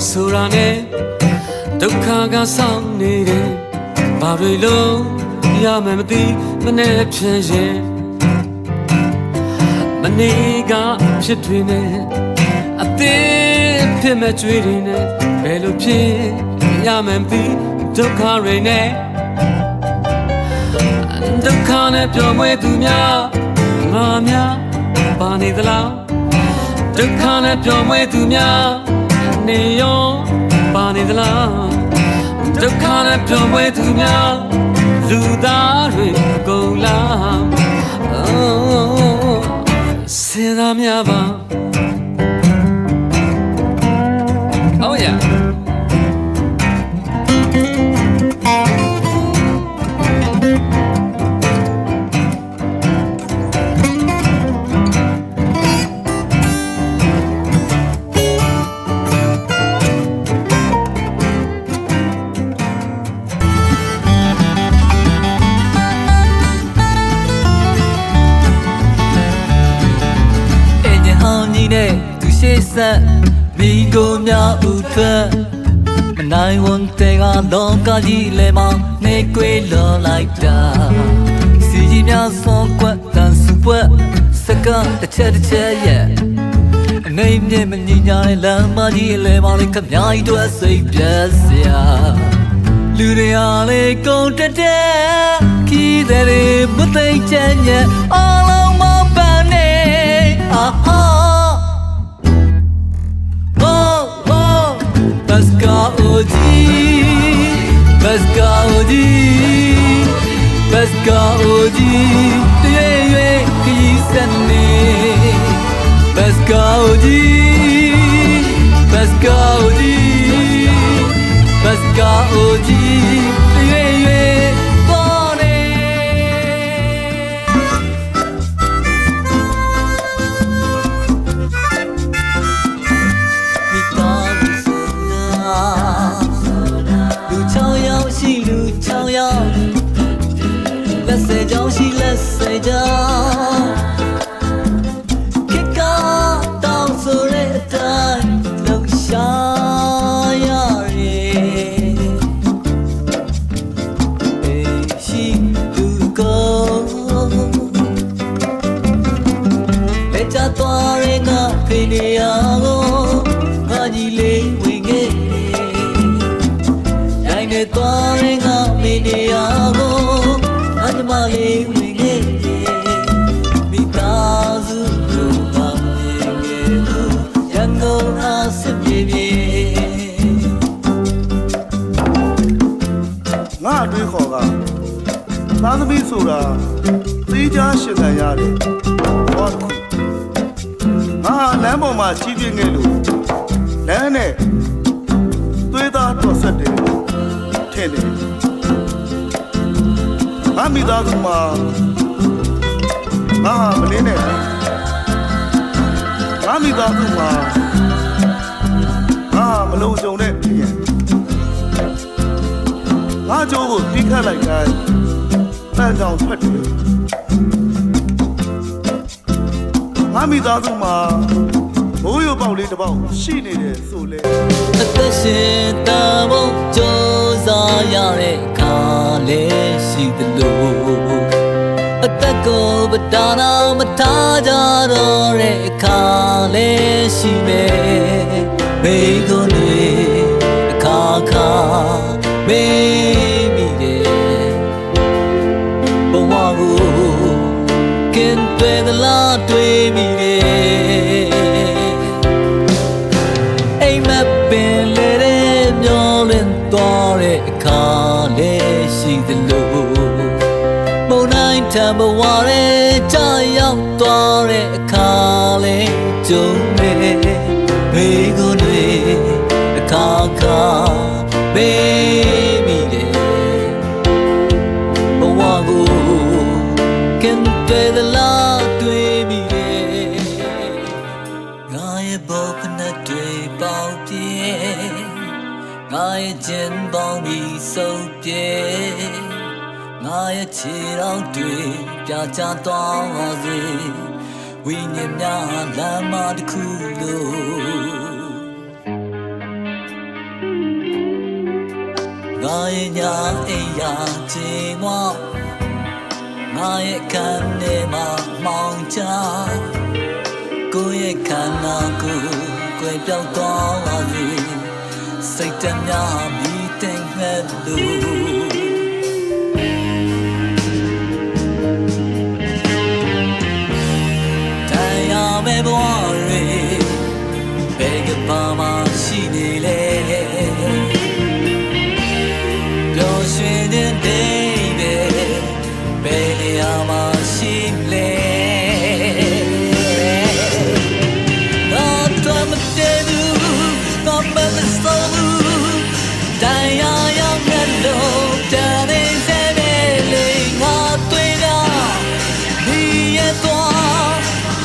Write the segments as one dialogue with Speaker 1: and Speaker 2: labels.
Speaker 1: Surane, Dukaga Sam needed, Barilo, Yamamadi, Manepche, Maniga, Chitwine, a thin Pimetwine, Belupi, Yamamdi, Dukarene, and Dukane, Jomwe Dumia, Mamia, Bani the Lao, Dukane, Jomwe Dumia. Neon, Bonnie the Lamb, the kind of drum way to me, Ludari, go lamb. Oh, say that me about. Oh, yeah.
Speaker 2: Bigo mya utwa Nai won tega loka ji le ma ne kwe lo like da Si ji mya son kwat tan su pwat Saka ta che ye Nei mye ma ni nya le lan ma ji le ma le kap nya yi twa sai pya sia Lu de ya le kong tat tat Ki de le bu tai chen ye All on my bane Baska oji, ye kisane. Baska oji, ye bone. Let's say down, she let's say down. Kick out down so red time, look shy. She do go. Let her touring up in the ago. Magile wing it. I'm touring up in the ago. Mali winge, mitazu mamenge, yango asibye.
Speaker 3: Nga dui khoga, tadami sura, tija shigayare, orku. Nga lembo ma chibi ngelu, lene, tuida tosate, tene. Ami daduma, menene. Ami daduma, melu jone. Jogo tika like that. That down sweat. Ami daduma, oyo bauli the bow. She needed so late.
Speaker 2: Attention, double Josa Yare. See the low at the go, but Dana Mataja or a Kale, she may go a kaka, baby. Bowago can pay the lot to me. A map been let him, you're in Dore. အခါလေးရှိသလိုမုန်တိုင်းထံဘဝရဲ့ကြာရောက်သွားတဲ့အခါလေးကြုံနေဘေးကိုယ်တွေအခါခါဘေးမိတယ်ဘဝကိုကင်တယ်လားတွေ့မိတယ်ငါရဲ့ဘောဖနဲ့တွေ့ပေါင်းပြေငါရဲ့ကျင်ပေါင်းပြီးဆုံးပြေငါရဲ့ခြေထောက်တွေပြချသွားပါစေဝိညာဉ်များလမ်းမတစ်ခုလို့ငါရဲ့ညာအိမ်ရာချေမငါရဲ့ခံနေမှာမောင်ချကိုယ့်ရဲ့ခန္ဓာကိုယ်ကွယ်ပြောင်းသွားပါစေစိတ်တည်းများမိတဲ့ငှက်လို့တရားမဲ့ဘဝတွေဘယ်ကမှရှိနေလဲပျော်ရွှင်တဲ့ဒိဗေဘယ်နေရာမှာရှိလဲတော့မတည်ဘူးတော့မစိုးဘူးတရားရောက်တဲ့လို့တန်နေစေပဲလေငါတွေ့တာဒီရဲ့တော့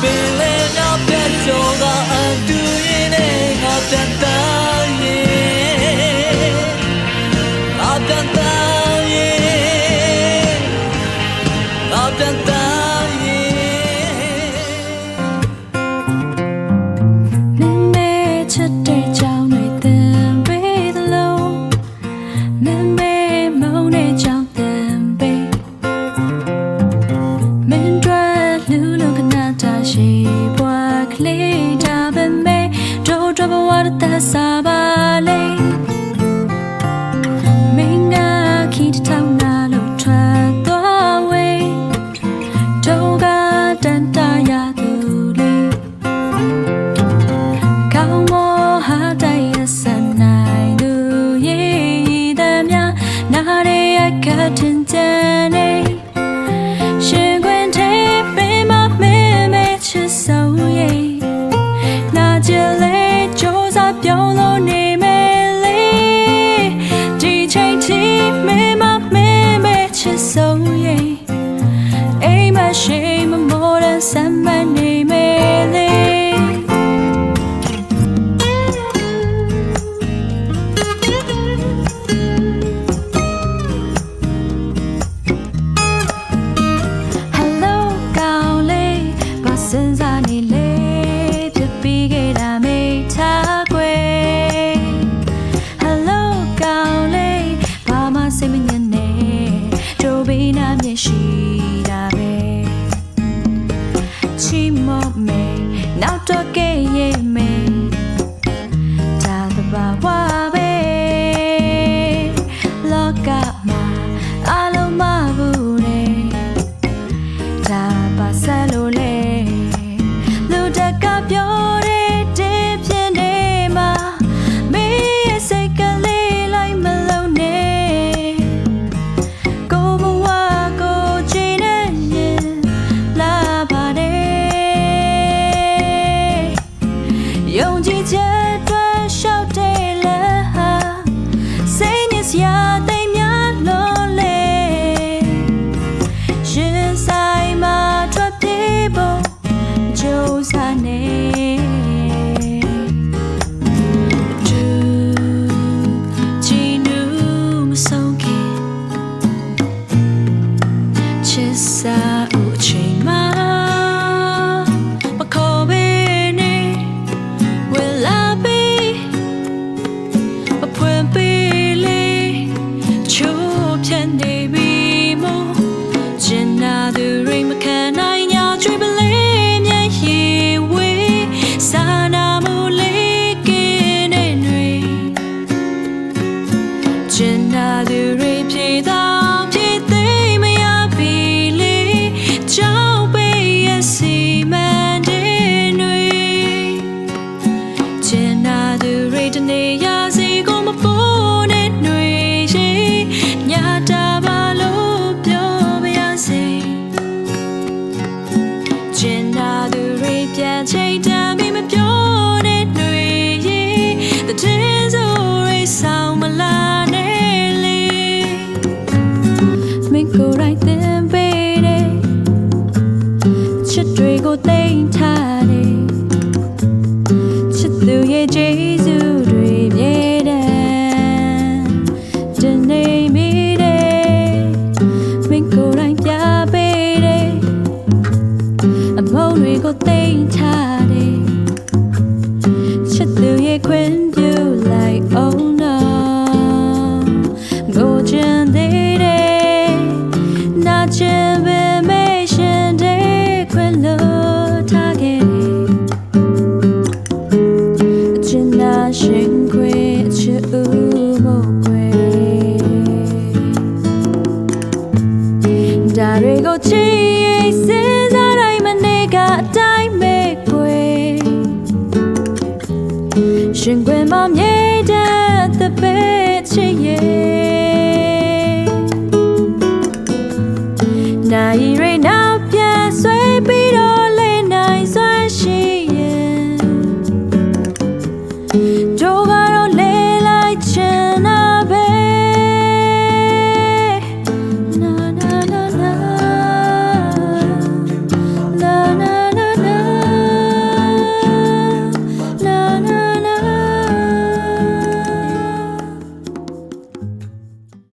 Speaker 2: ဘယ်လဲတော့ပြတ်ကြောကအတူရင်းနဲ့ငါတန်တန်ရဲ့ငါတန်တန်ရဲ့ငါတန်တန်ရဲ့
Speaker 4: စာပါလေမင်းကခီးထောင်းလာလို့ထွက်သွားဝေးဒုက္ခတန်တရသူလေးကောင်းမောဟာတိုင်းရစနိုင်သူရေးသည်များနားရကထင်ကြနေရှင်ခွင်သေးပင်မမင်းမဲချစ်ဆုံးရဲ့နာကြလေပြောင်းလို့နေမယ်လေဒီချိန်ထိမင်းမချစ်ဆုံးရဲ့အိမ်မရှိမမောတဲ့ဆမ်းမနေမယ်လေ Hello ကောင်းလေးဘာစင်စားနေလဲတပီးခဲ့တာမေးထားစိတ်မညစ်နဲ့တို့ဘေးနာမျက်ရှိတာပဲချီမောမေနောက်တော့ကဲရဲ့မေဒါတဘာဝပဲလောကမှာအလုံးမဘူးနဲ့ဒါပါစလို့လေလူတက်ကပြောတဲ့တင်းပြင်းနေမှာမေးရဲ့စိတ်ကလေးလိုက်မလုံးနဲ့ယုံကြည်ချက်အတွက်ရှောက်တဲ့လမ်းဟာစိတ်နဲ့စရာသိမ်းများလို့ ကိုယ်တိုင်းသင်ပေးတယ်ချစ်တွေကိုသိမ်းထားတယ်ချစ်သူရဲ့ကျေးဇူးတွေမြေတမ်းတင်နေမိတယ်မင်းကိုယ်တိုင်းပြပေးတယ်အမုန်းတွေကိုသိမ်းထားတယ်ချစ်သူရဲ့ခွင့်ပြုလိုက်အောင်နော်ကိုချင်သေးတယ်နာချင်ပေမဲ့ရှင်တဲ့ခွင့်လို့ထားခဲ့တယ်အချင်နာရှင်ခွေအချစ်ဦးမို့ခွေဒါတွေကိုချစ်ရဲ့စဉ်းစားတိုင်းမနေကအတိုင်းပဲခွေရှင်ခွင်မှာ